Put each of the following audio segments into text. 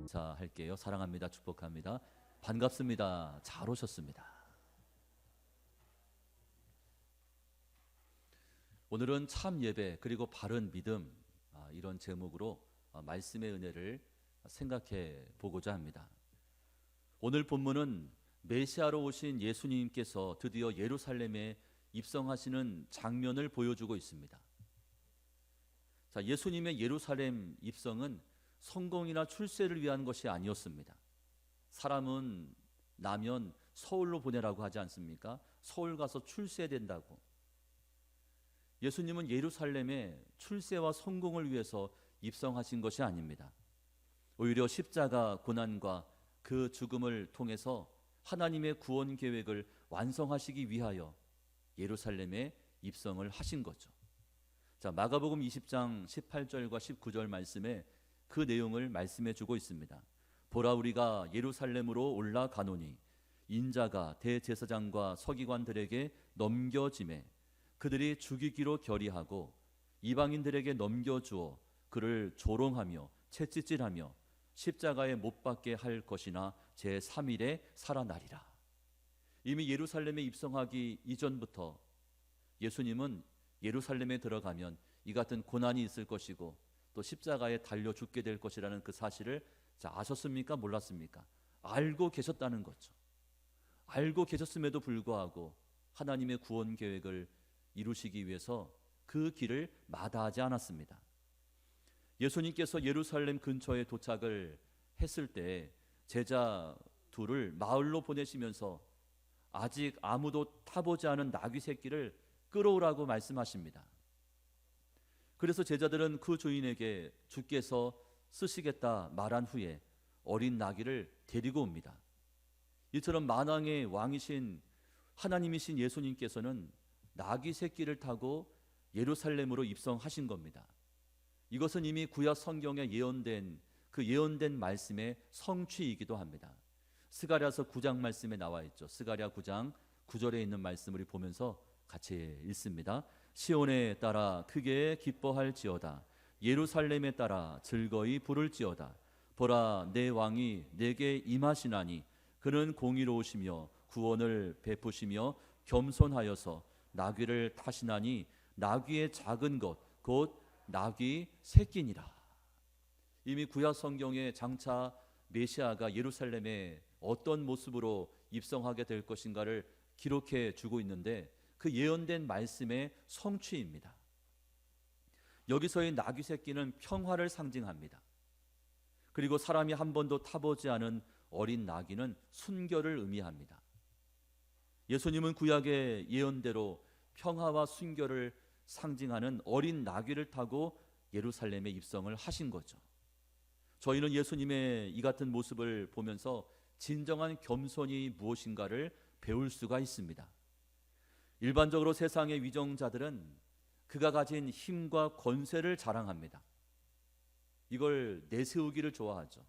자, 할게요. 사랑합니다. 축복합니다. 반갑습니다. 잘 오셨습니다. 오늘은 참 예배 그리고 바른 믿음, 이런 제목으로 말씀의 은혜를 생각해 보고자 합니다. 오늘 본문은 메시아로 오신 예수님께서 드디어 예루살렘에 입성하시는 장면을 보여주고 있습니다. 자, 예수님의 예루살렘 입성은 성공이나 출세를 위한 것이 아니었습니다. 사람은 나면 서울로 보내라고 하지 않습니까? 서울 가서 출세된다고. 예수님은 예루살렘에 출세와 성공을 위해서 입성하신 것이 아닙니다. 오히려 십자가 고난과 그 죽음을 통해서 하나님의 구원 계획을 완성하시기 위하여 예루살렘에 입성을 하신 거죠. 자, 마가복음 20장 18절과 19절 말씀에 그 내용을 말씀해 주고 있습니다. 보라, 우리가 예루살렘으로 올라가노니 인자가 대제사장과 서기관들에게 넘겨짐에 그들이 죽이기로 결의하고 이방인들에게 넘겨주어 그를 조롱하며 채찍질하며 십자가에 못 박게 할 것이나 제3일에 살아나리라. 이미 예루살렘에 입성하기 이전부터 예수님은 예루살렘에 들어가면 이 같은 고난이 있을 것이고 또 십자가에 달려 죽게 될 것이라는 그 사실을 아셨습니까? 몰랐습니까? 알고 계셨다는 거죠. 알고 계셨음에도 불구하고 하나님의 구원 계획을 이루시기 위해서 그 길을 마다하지 않았습니다. 예수님께서 예루살렘 근처에 도착을 했을 때 제자 둘을 마을로 보내시면서 아직 아무도 타보지 않은 나귀 새끼를 끌어오라고 말씀하십니다. 그래서 제자들은 그 주인에게 주께서 쓰시겠다 말한 후에 어린 나귀를 데리고 옵니다. 이처럼 만왕의 왕이신 하나님이신 예수님께서는 나귀 새끼를 타고 예루살렘으로 입성하신 겁니다. 이것은 이미 구약 성경에 예언된 그 예언된 말씀의 성취이기도 합니다. 스가랴서 9장 말씀에 나와 있죠. 스가랴 9장 9절에 있는 말씀을 우리 보면서 같이 읽습니다. 시온에 따라 크게 기뻐할지어다. 예루살렘에 따라 즐거이 부를지어다. 보라, 내 왕이 내게 임하시나니 그는 공의로우시며 구원을 베푸시며 겸손하여서 나귀를 타시나니 나귀의 작은 것 곧 나귀 새끼니라. 이미 구약 성경에 장차 메시아가 예루살렘에 어떤 모습으로 입성하게 될 것인가를 기록해 주고 있는데 그 예언된 말씀의 성취입니다. 여기서의 나귀 새끼는 평화를 상징합니다. 그리고 사람이 한 번도 타보지 않은 어린 나귀는 순결을 의미합니다. 예수님은 구약의 예언대로 평화와 순결을 상징하는 어린 나귀를 타고 예루살렘에 입성을 하신 거죠. 저희는 예수님의 이 같은 모습을 보면서 진정한 겸손이 무엇인가를 배울 수가 있습니다. 일반적으로 세상의 위정자들은 그가 가진 힘과 권세를 자랑합니다. 이걸 내세우기를 좋아하죠.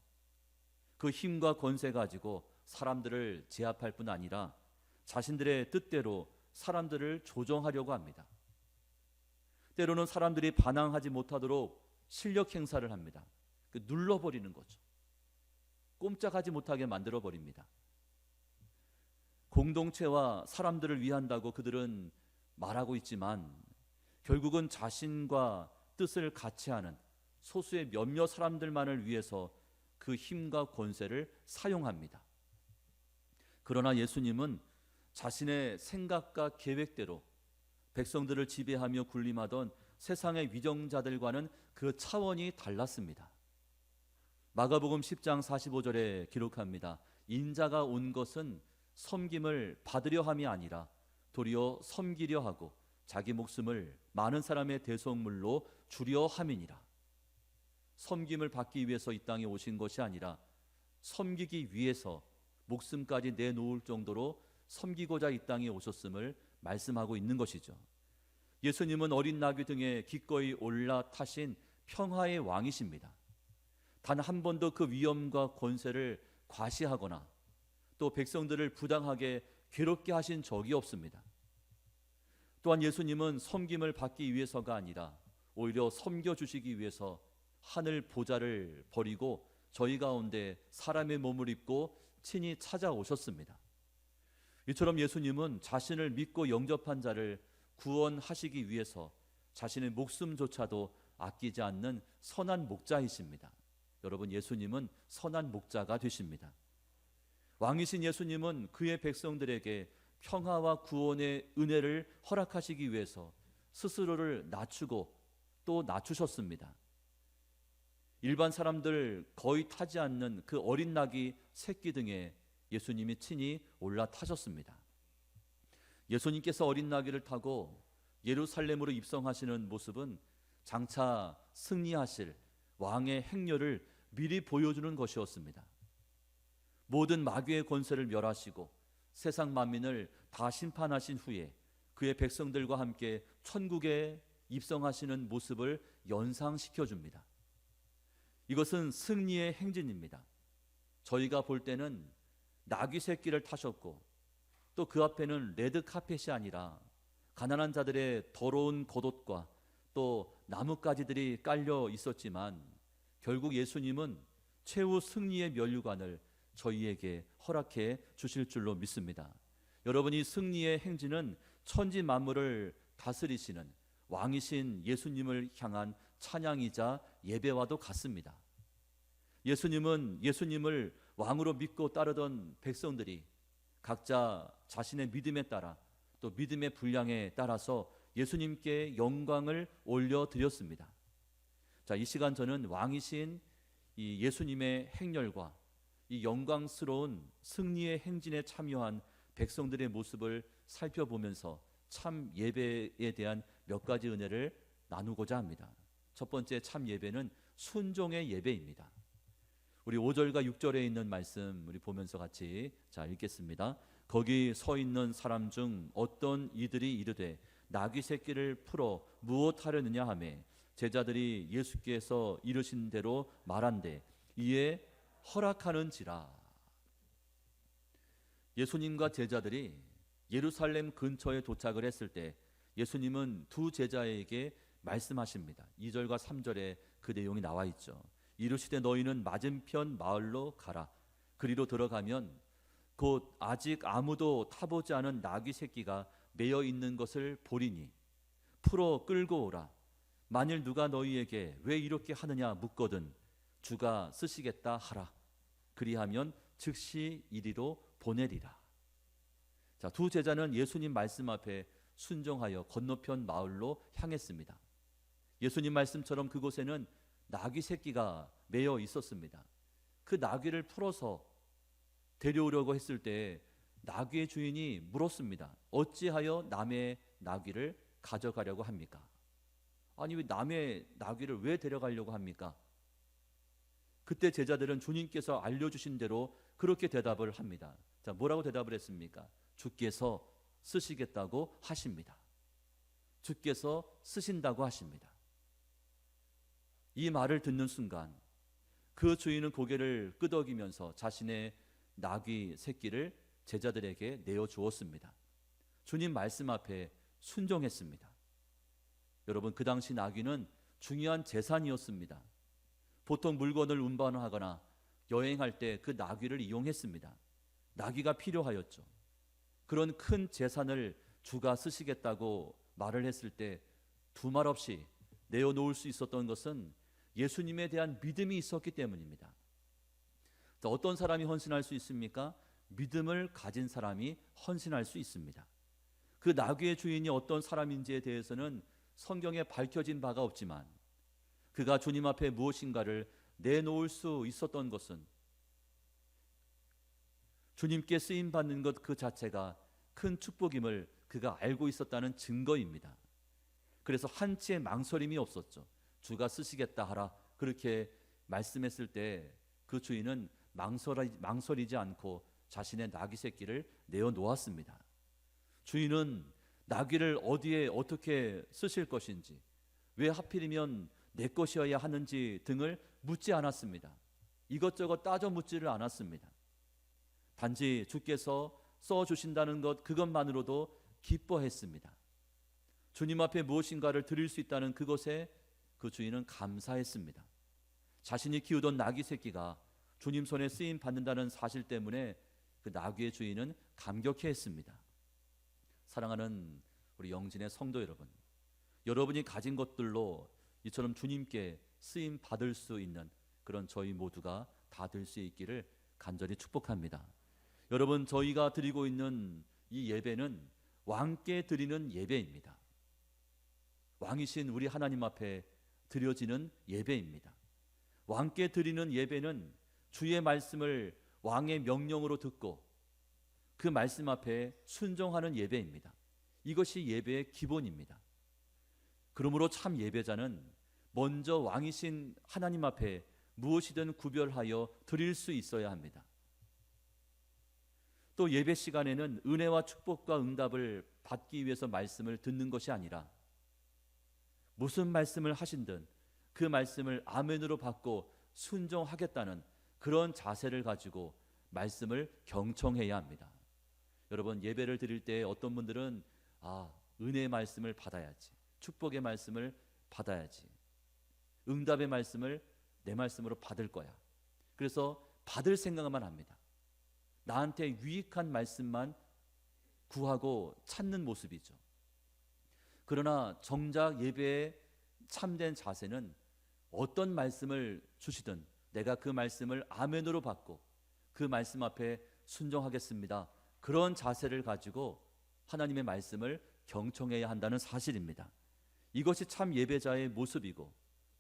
그 힘과 권세 가지고 사람들을 제압할 뿐 아니라 자신들의 뜻대로 사람들을 조정하려고 합니다. 때로는 사람들이 반항하지 못하도록 실력 행사를 합니다. 눌러버리는 거죠. 꼼짝하지 못하게 만들어버립니다. 공동체와 사람들을 위한다고 그들은 말하고 있지만 결국은 자신과 뜻을 같이 하는 소수의 몇몇 사람들만을 위해서 그 힘과 권세를 사용합니다. 그러나 예수님은 자신의 생각과 계획대로 백성들을 지배하며 군림하던 세상의 위정자들과는 그 차원이 달랐습니다. 마가복음 10장 45절에 기록합니다. 인자가 온 것은 섬김을 받으려 함이 아니라 도리어 섬기려 하고 자기 목숨을 많은 사람의 대속물로 주려 함이니라. 섬김을 받기 위해서 이 땅에 오신 것이 아니라 섬기기 위해서 목숨까지 내놓을 정도로 섬기고자 이 땅에 오셨음을 말씀하고 있는 것이죠. 예수님은 어린 나귀 등에 기꺼이 올라타신 평화의 왕이십니다. 단 한 번도 그 위엄과 권세를 과시하거나 또 백성들을 부당하게 괴롭게 하신 적이 없습니다. 또한 예수님은 섬김을 받기 위해서가 아니라 오히려 섬겨주시기 위해서 하늘 보좌를 버리고 저희 가운데 사람의 몸을 입고 친히 찾아오셨습니다. 이처럼 예수님은 자신을 믿고 영접한 자를 구원하시기 위해서 자신의 목숨조차도 아끼지 않는 선한 목자이십니다. 여러분, 예수님은 선한 목자가 되십니다. 왕이신 예수님은 그의 백성들에게 평화와 구원의 은혜를 허락하시기 위해서 스스로를 낮추고 또 낮추셨습니다. 일반 사람들 거의 타지 않는 그 어린 나귀 새끼 등에 예수님이 친히 올라타셨습니다. 예수님께서 어린 나귀를 타고 예루살렘으로 입성하시는 모습은 장차 승리하실 왕의 행렬을 미리 보여주는 것이었습니다. 모든 마귀의 권세를 멸하시고 세상 만민을 다 심판하신 후에 그의 백성들과 함께 천국에 입성하시는 모습을 연상시켜 줍니다. 이것은 승리의 행진입니다. 저희가 볼 때는 나귀 새끼를 타셨고 또 그 앞에는 레드 카펫이 아니라 가난한 자들의 더러운 겉옷과 또 나뭇가지들이 깔려 있었지만 결국 예수님은 최후 승리의 면류관을 저희에게 허락해 주실 줄로 믿습니다. 여러분, 이 승리의 행진은 천지 만물을 다스리시는 왕이신 예수님을 향한 찬양이자 예배와도 같습니다. 예수님을 왕으로 믿고 따르던 백성들이 각자 자신의 믿음에 따라 또 믿음의 분량에 따라서 예수님께 영광을 올려드렸습니다. 자, 이 시간 저는 왕이신 이 예수님의 행렬과 이 영광스러운 승리의 행진에 참여한 백성들의 모습을 살펴보면서 참 예배에 대한 몇 가지 은혜를 나누고자 합니다. 첫 번째 참 예배는 순종의 예배입니다. 우리 5절과 6절에 있는 말씀 우리 보면서 같이 읽겠습니다. 거기 서 있는 사람 중 어떤 이들이 이르되 나귀 새끼를 풀어 무엇하려느냐 하매 제자들이 예수께서 이르신 대로 말한대 이에 허락하는지라. 예수님과 제자들이 예루살렘 근처에 도착을 했을 때 예수님은 두 제자에게 말씀하십니다. 2절과 3절에 그 내용이 나와 있죠. 이르시되 너희는 맞은편 마을로 가라. 그리로 들어가면 곧 아직 아무도 타보지 않은 나귀 새끼가 매여 있는 것을 보리니 풀어 끌고 오라. 만일 누가 너희에게 왜 이렇게 하느냐 묻거든 주가 쓰시겠다 하라. 그리하면 즉시 이리로 보내리라. 자, 두 제자는 예수님 말씀 앞에 순종하여 건너편 마을로 향했습니다. 예수님 말씀처럼 그곳에는 나귀 새끼가 매여 있었습니다. 그 나귀를 풀어서 데려오려고 했을 때 나귀의 주인이 물었습니다. 어찌하여 남의 나귀를 가져가려고 합니까? 아니, 왜 남의 나귀를 왜 데려가려고 합니까? 그때 제자들은 주님께서 알려주신 대로 그렇게 대답을 합니다. 자, 뭐라고 대답을 했습니까? 주께서 쓰시겠다고 하십니다. 주께서 쓰신다고 하십니다. 이 말을 듣는 순간 그 주인은 고개를 끄덕이면서 자신의 나귀 새끼를 제자들에게 내어주었습니다. 주님 말씀 앞에 순종했습니다. 여러분, 그 당시 나귀는 중요한 재산이었습니다. 보통 물건을 운반하거나 여행할 때 그 나귀를 이용했습니다. 나귀가 필요하였죠. 그런 큰 재산을 주가 쓰시겠다고 말을 했을 때 두 말 없이 내어놓을 수 있었던 것은 예수님에 대한 믿음이 있었기 때문입니다. 어떤 사람이 헌신할 수 있습니까? 믿음을 가진 사람이 헌신할 수 있습니다. 그 나귀의 주인이 어떤 사람인지에 대해서는 성경에 밝혀진 바가 없지만 그가 주님 앞에 무엇인가를 내놓을 수 있었던 것은 주님께 쓰임받는 것 그 자체가 큰 축복임을 그가 알고 있었다는 증거입니다. 그래서 한치의 망설임이 없었죠. 주가 쓰시겠다 하라 그렇게 말씀했을 때 그 주인은 망설이지 않고 자신의 나귀 새끼를 내어놓았습니다. 주인은 나귀를 어디에 어떻게 쓰실 것인지, 왜 하필이면 내 것이어야 하는지 등을 묻지 않았습니다. 이것저것 따져 묻지를 않았습니다. 단지 주께서 써주신다는 것, 그것만으로도 기뻐했습니다. 주님 앞에 무엇인가를 드릴 수 있다는 그것에 그 주인은 감사했습니다. 자신이 키우던 나귀 새끼가 주님 손에 쓰임 받는다는 사실 때문에 그 나귀의 주인은 감격해했습니다. 사랑하는 우리 영진의 성도 여러분, 여러분이 가진 것들로 이처럼 주님께 쓰임 받을 수 있는 그런 저희 모두가 다 될 수 있기를 간절히 축복합니다. 여러분, 저희가 드리고 있는 이 예배는 왕께 드리는 예배입니다. 왕이신 우리 하나님 앞에 드려지는 예배입니다. 왕께 드리는 예배는 주의 말씀을 왕의 명령으로 듣고 그 말씀 앞에 순종하는 예배입니다. 이것이 예배의 기본입니다. 그러므로 참 예배자는 먼저 왕이신 하나님 앞에 무엇이든 구별하여 드릴 수 있어야 합니다. 또 예배 시간에는 은혜와 축복과 응답을 받기 위해서 말씀을 듣는 것이 아니라 무슨 말씀을 하신든 그 말씀을 아멘으로 받고 순종하겠다는 그런 자세를 가지고 말씀을 경청해야 합니다. 여러분, 예배를 드릴 때 어떤 분들은 은혜의 말씀을 받아야지, 축복의 말씀을 받아야지, 응답의 말씀을 내 말씀으로 받을 거야. 그래서 받을 생각만 합니다. 나한테 유익한 말씀만 구하고 찾는 모습이죠. 그러나 정작 예배의 참된 자세는 어떤 말씀을 주시든 내가 그 말씀을 아멘으로 받고 그 말씀 앞에 순종하겠습니다. 그런 자세를 가지고 하나님의 말씀을 경청해야 한다는 사실입니다. 이것이 참 예배자의 모습이고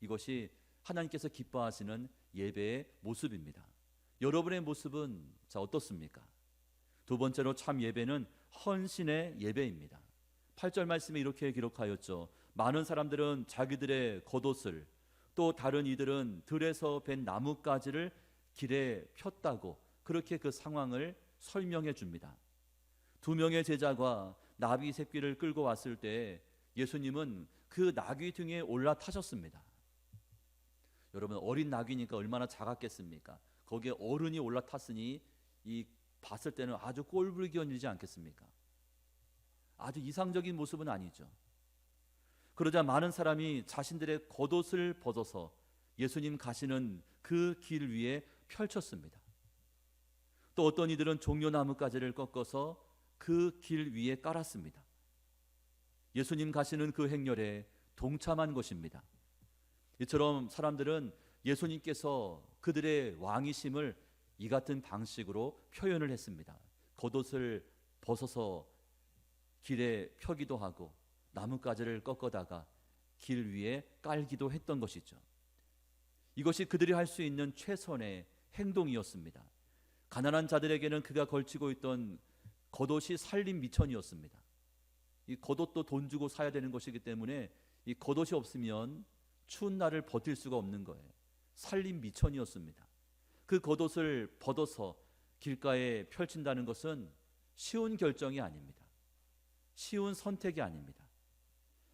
이것이 하나님께서 기뻐하시는 예배의 모습입니다. 여러분의 모습은 어떻습니까? 두 번째로 참 예배는 헌신의 예배입니다. 8절 말씀에 이렇게 기록하였죠. 많은 사람들은 자기들의 겉옷을, 또 다른 이들은 들에서 벤 나뭇가지를 길에 폈다고 그렇게 그 상황을 설명해 줍니다. 두 명의 제자가 나귀 새끼를 끌고 왔을 때 예수님은 그 나귀 등에 올라타셨습니다. 여러분, 어린 나귀니까 얼마나 작았겠습니까? 거기에 어른이 올라탔으니 이 봤을 때는 아주 꼴불견이지 않겠습니까? 아주 이상적인 모습은 아니죠. 그러자 많은 사람이 자신들의 겉옷을 벗어서 예수님 가시는 그 길 위에 펼쳤습니다. 또 어떤 이들은 종려나뭇가지를 꺾어서 그 길 위에 깔았습니다. 예수님 가시는 그 행렬에 동참한 것입니다. 이처럼 사람들은 예수님께서 그들의 왕이심을 이 같은 방식으로 표현을 했습니다. 겉옷을 벗어서 길에 펴기도 하고 나뭇가지를 꺾어다가 길 위에 깔기도 했던 것이죠. 이것이 그들이 할 수 있는 최선의 행동이었습니다. 가난한 자들에게는 그가 걸치고 있던 겉옷이 살림 미천이었습니다. 이 겉옷도 돈 주고 사야 되는 것이기 때문에 이 겉옷이 없으면 추운 날을 버틸 수가 없는 거예요. 살림 미천이었습니다. 그 겉옷을 벗어서 길가에 펼친다는 것은 쉬운 결정이 아닙니다. 쉬운 선택이 아닙니다.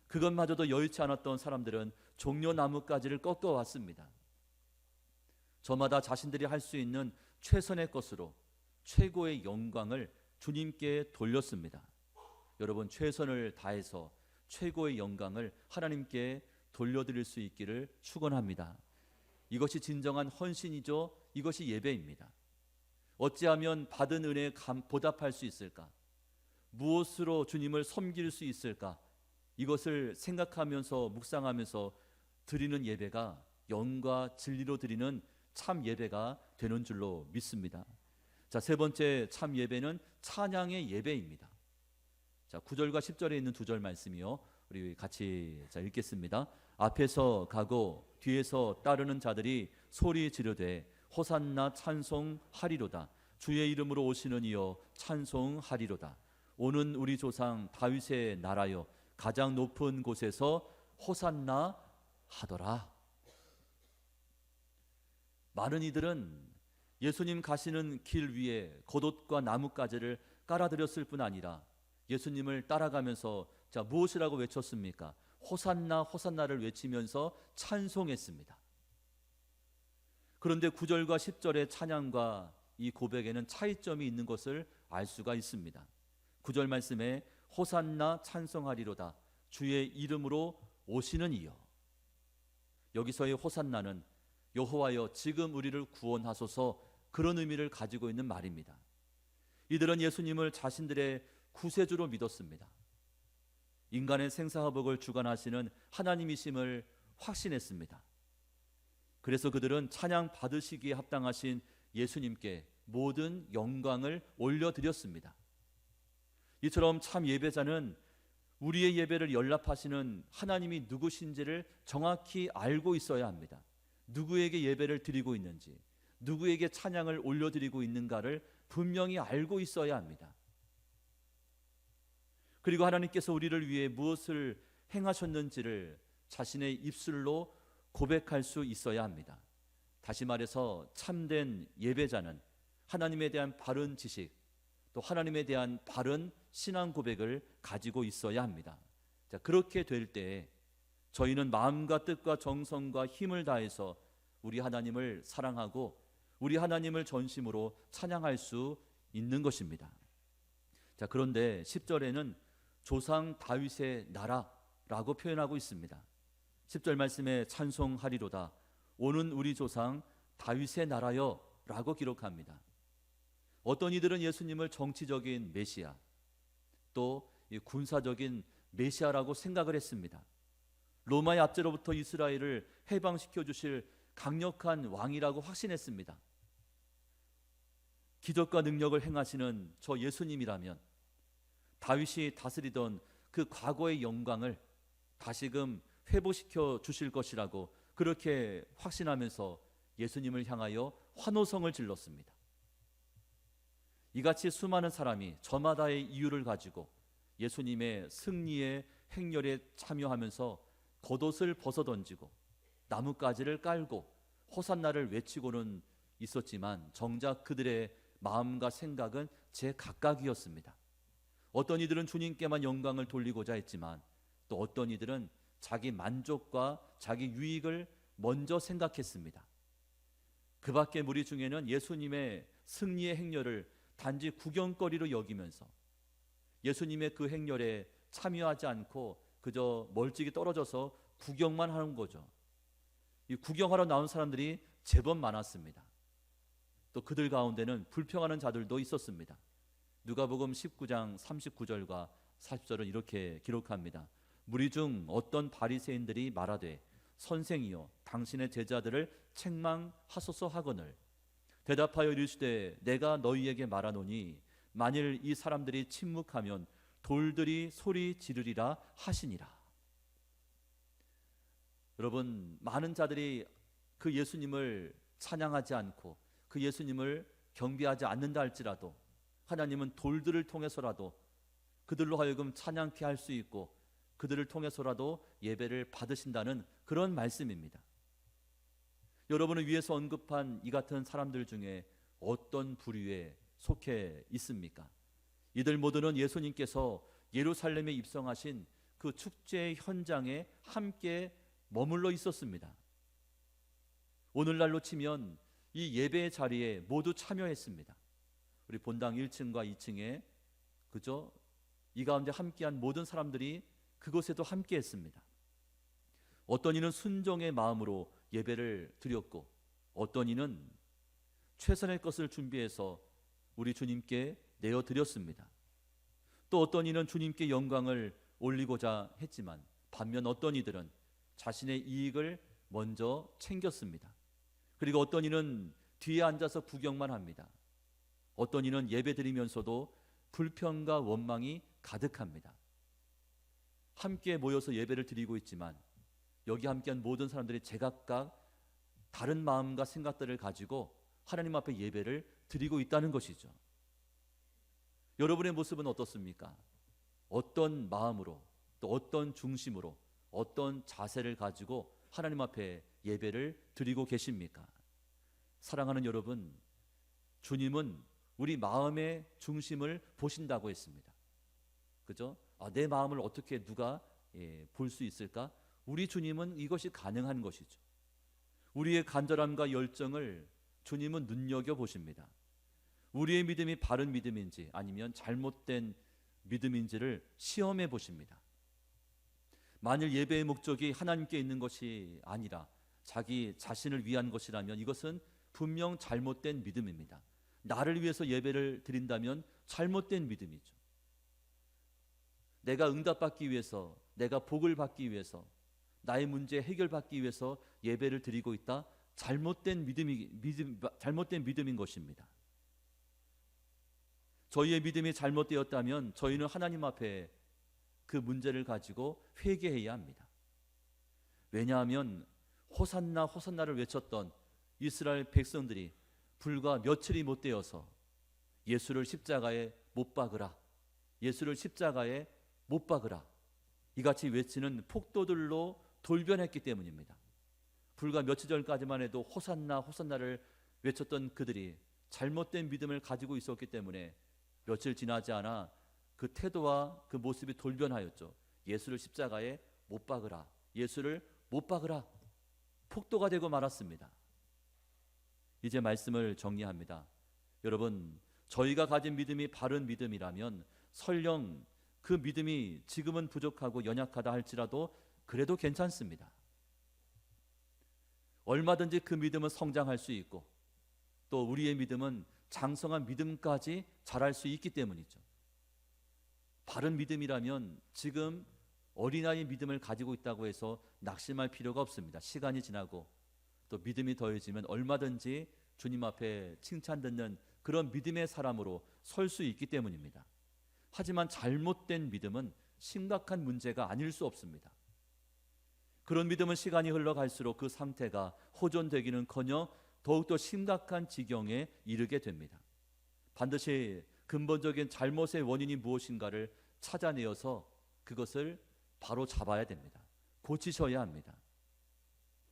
그것마저도 여의치 않았던 사람들은 종려나뭇가지를 꺾어왔습니다. 저마다 자신들이 할 수 있는 최선의 것으로 최고의 영광을 주님께 돌렸습니다. 여러분, 최선을 다해서 최고의 영광을 하나님께 돌려드릴 수 있기를 축원합니다. 이것이 진정한 헌신이죠. 이것이 예배입니다. 어찌하면 받은 은혜에 보답할 수 있을까? 무엇으로 주님을 섬길 수 있을까? 이것을 생각하면서 묵상하면서 드리는 예배가 영과 진리로 드리는 참 예배가 되는 줄로 믿습니다. 자, 세 번째 참 예배는 찬양의 예배입니다. 자, 9절과 10절에 있는 두 절 말씀이요. 우리 같이 읽겠습니다. 앞에서 가고 뒤에서 따르는 자들이 소리 지르되 호산나 찬송하리로다. 주의 이름으로 오시는 이여 찬송하리로다. 오는 우리 조상 다윗의 나라여 가장 높은 곳에서 호산나 하더라. 많은 이들은 예수님 가시는 길 위에 겉옷과 나뭇가지를 깔아드렸을 뿐 아니라 예수님을 따라가면서 자, 무엇이라고 외쳤습니까? 호산나 호산나를 외치면서 찬송했습니다. 그런데 9절과 10절의 찬양과 이 고백에는 차이점이 있는 것을 알 수가 있습니다. 9절 말씀에 호산나 찬송하리로다 주의 이름으로 오시는 이여. 여기서의 호산나는 여호와여 지금 우리를 구원하소서, 그런 의미를 가지고 있는 말입니다. 이들은 예수님을 자신들의 구세주로 믿었습니다. 인간의 생사화복을 주관하시는 하나님이심을 확신했습니다. 그래서 그들은 찬양 받으시기에 합당하신 예수님께 모든 영광을 올려드렸습니다. 이처럼 참 예배자는 우리의 예배를 연락하시는 하나님이 누구신지를 정확히 알고 있어야 합니다. 누구에게 예배를 드리고 있는지, 누구에게 찬양을 올려드리고 있는가를 분명히 알고 있어야 합니다. 그리고 하나님께서 우리를 위해 무엇을 행하셨는지를 자신의 입술로 고백할 수 있어야 합니다. 다시 말해서 참된 예배자는 하나님에 대한 바른 지식, 또 하나님에 대한 바른 신앙 고백을 가지고 있어야 합니다. 자, 그렇게 될 때 저희는 마음과 뜻과 정성과 힘을 다해서 우리 하나님을 사랑하고 우리 하나님을 전심으로 찬양할 수 있는 것입니다. 자, 그런데 10절에는 조상 다윗의 나라라고 표현하고 있습니다. 10절 말씀에 찬송하리로다 오는 우리 조상 다윗의 나라여 라고 기록합니다. 어떤 이들은 예수님을 정치적인 메시아, 또 군사적인 메시아라고 생각을 했습니다. 로마의 압제로부터 이스라엘을 해방시켜 주실 강력한 왕이라고 확신했습니다. 기적과 능력을 행하시는 저 예수님이라면 다윗이 다스리던 그 과거의 영광을 다시금 회복시켜 주실 것이라고 그렇게 확신하면서 예수님을 향하여 환호성을 질렀습니다. 이같이 수많은 사람이 저마다의 이유를 가지고 예수님의 승리의 행렬에 참여하면서 겉옷을 벗어던지고 나뭇가지를 깔고 호산나를 외치고는 있었지만 정작 그들의 마음과 생각은 제각각이었습니다. 어떤 이들은 주님께만 영광을 돌리고자 했지만 또 어떤 이들은 자기 만족과 자기 유익을 먼저 생각했습니다. 그 밖에 무리 중에는 예수님의 승리의 행렬을 단지 구경거리로 여기면서 예수님의 그 행렬에 참여하지 않고 그저 멀찍이 떨어져서 구경만 하는 거죠. 이 구경하러 나온 사람들이 제법 많았습니다. 또 그들 가운데는 불평하는 자들도 있었습니다. 누가복음 19장 39절과 40절은 이렇게 기록합니다. 무리 중 어떤 바리새인들이 말하되 선생이여 당신의 제자들을 책망하소서 하거늘 대답하여 이르시되 내가 너희에게 말하노니 만일 이 사람들이 침묵하면 돌들이 소리 지르리라 하시니라. 여러분, 많은 자들이 그 예수님을 찬양하지 않고 그 예수님을 경배하지 않는다 할지라도 하나님은 돌들을 통해서라도 그들로 하여금 찬양케 할 수 있고 그들을 통해서라도 예배를 받으신다는 그런 말씀입니다. 여러분은 위에서 언급한 이 같은 사람들 중에 어떤 부류에 속해 있습니까? 이들 모두는 예수님께서 예루살렘에 입성하신 그 축제의 현장에 함께 머물러 있었습니다. 오늘날로 치면 이 예배의 자리에 모두 참여했습니다. 우리 본당 1층과 2층에 그저 이 가운데 함께한 모든 사람들이 그곳에도 함께했습니다. 어떤 이는 순종의 마음으로 예배를 드렸고 어떤 이는 최선의 것을 준비해서 우리 주님께 내어드렸습니다. 또 어떤 이는 주님께 영광을 올리고자 했지만 반면 어떤 이들은 자신의 이익을 먼저 챙겼습니다. 그리고 어떤 이는 뒤에 앉아서 구경만 합니다. 어떤 이는 예배드리면서도 불평과 원망이 가득합니다. 함께 모여서 예배를 드리고 있지만 여기 함께한 모든 사람들이 제각각 다른 마음과 생각들을 가지고 하나님 앞에 예배를 드리고 있다는 것이죠. 여러분의 모습은 어떻습니까? 어떤 마음으로 또 어떤 중심으로 어떤 자세를 가지고 하나님 앞에 예배를 드리고 계십니까? 사랑하는 여러분, 주님은 우리 마음의 중심을 보신다고 했습니다. 그죠? 내 마음을 어떻게 누가 볼 수 있을까? 우리 주님은 이것이 가능한 것이죠. 우리의 간절함과 열정을 주님은 눈여겨보십니다. 우리의 믿음이 바른 믿음인지 아니면 잘못된 믿음인지를 시험해 보십니다. 만일 예배의 목적이 하나님께 있는 것이 아니라 자기 자신을 위한 것이라면 이것은 분명 잘못된 믿음입니다. 나를 위해서 예배를 드린다면 잘못된 믿음이죠. 내가 응답받기 위해서, 내가 복을 받기 위해서, 나의 문제 해결받기 위해서 예배를 드리고 있다. 잘못된 믿음인 것입니다. 저희의 믿음이 잘못되었다면 저희는 하나님 앞에 그 문제를 가지고 회개해야 합니다. 왜냐하면 호산나 호산나를 외쳤던 이스라엘 백성들이 불과 며칠이 못 되어서 예수를 십자가에 못 박으라, 예수를 십자가에 못 박으라 이같이 외치는 폭도들로 돌변했기 때문입니다. 불과 며칠 전까지만 해도 호산나 호산나를 외쳤던 그들이 잘못된 믿음을 가지고 있었기 때문에 며칠 지나지 않아 그 태도와 그 모습이 돌변하였죠. 예수를 십자가에 못 박으라, 예수를 못 박으라, 폭도가 되고 말았습니다. 이제 말씀을 정리합니다. 여러분, 저희가 가진 믿음이 바른 믿음이라면 설령 그 믿음이 지금은 부족하고 연약하다 할지라도 그래도 괜찮습니다. 얼마든지 그 믿음은 성장할 수 있고 또 우리의 믿음은 장성한 믿음까지 자랄 수 있기 때문이죠. 바른 믿음이라면 지금 어린아이 믿음을 가지고 있다고 해서 낙심할 필요가 없습니다. 시간이 지나고 또 믿음이 더해지면 얼마든지 주님 앞에 칭찬 듣는 그런 믿음의 사람으로 설 수 있기 때문입니다. 하지만 잘못된 믿음은 심각한 문제가 아닐 수 없습니다. 그런 믿음은 시간이 흘러갈수록 그 상태가 호전되기는커녕 더욱더 심각한 지경에 이르게 됩니다. 반드시 근본적인 잘못의 원인이 무엇인가를 찾아내어서 그것을 바로 잡아야 됩니다. 고치셔야 합니다.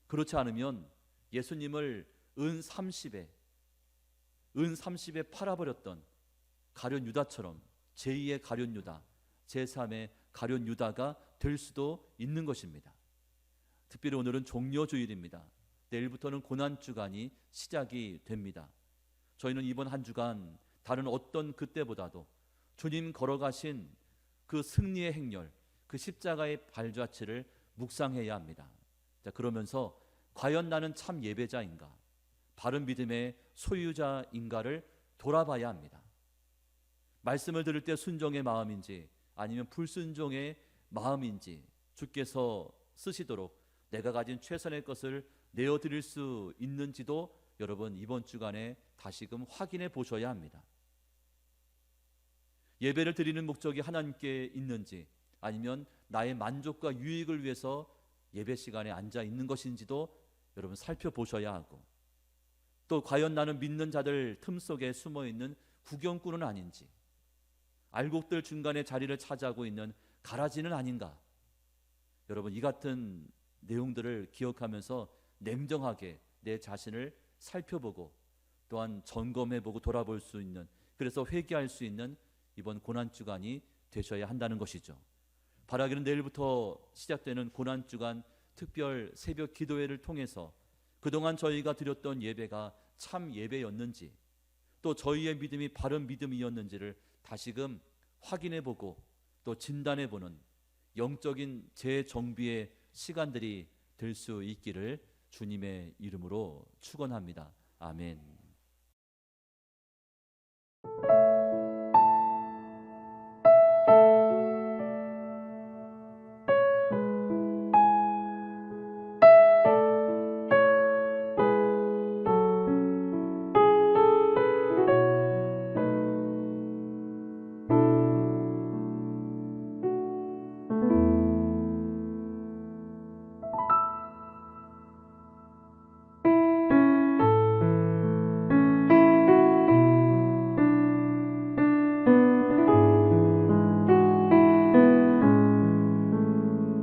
그렇지 않으면 예수님을 은 30에 팔아버렸던 가룟 유다처럼 제2의 가룟 유다, 제3의 가룟 유다가 될 수도 있는 것입니다. 특별히 오늘은 종료주일입니다. 내일부터는 고난주간이 시작이 됩니다. 저희는 이번 한 주간 다른 어떤 그때보다도 주님 걸어가신 그 승리의 행렬, 그 십자가의 발자취를 묵상해야 합니다. 자, 그러면서 과연 나는 참 예배자인가, 바른 믿음의 소유자인가를 돌아봐야 합니다. 말씀을 들을 때 순종의 마음인지 아니면 불순종의 마음인지 주께서 쓰시도록 내가 가진 최선의 것을 내어드릴 수 있는지도 여러분 이번 주간에 다시금 확인해 보셔야 합니다. 예배를 드리는 목적이 하나님께 있는지 아니면 나의 만족과 유익을 위해서 예배 시간에 앉아 있는 것인지도 여러분 살펴보셔야 하고, 또 과연 나는 믿는 자들 틈 속에 숨어 있는 구경꾼은 아닌지, 알곡들 중간에 자리를 차지하고 있는 가라지는 아닌가. 여러분 이 같은 내용들을 기억하면서 냉정하게 내 자신을 살펴보고 또한 점검해보고 돌아볼 수 있는, 그래서 회개할 수 있는 이번 고난주간이 되셔야 한다는 것이죠. 바라기는 내일부터 시작되는 고난주간 특별 새벽 기도회를 통해서 그동안 저희가 드렸던 예배가 참 예배였는지, 또 저희의 믿음이 바른 믿음이었는지를 다시금 확인해보고 또 진단해보는 영적인 재정비의 시간들이 될 수 있기를 주님의 이름으로 축원합니다. 아멘.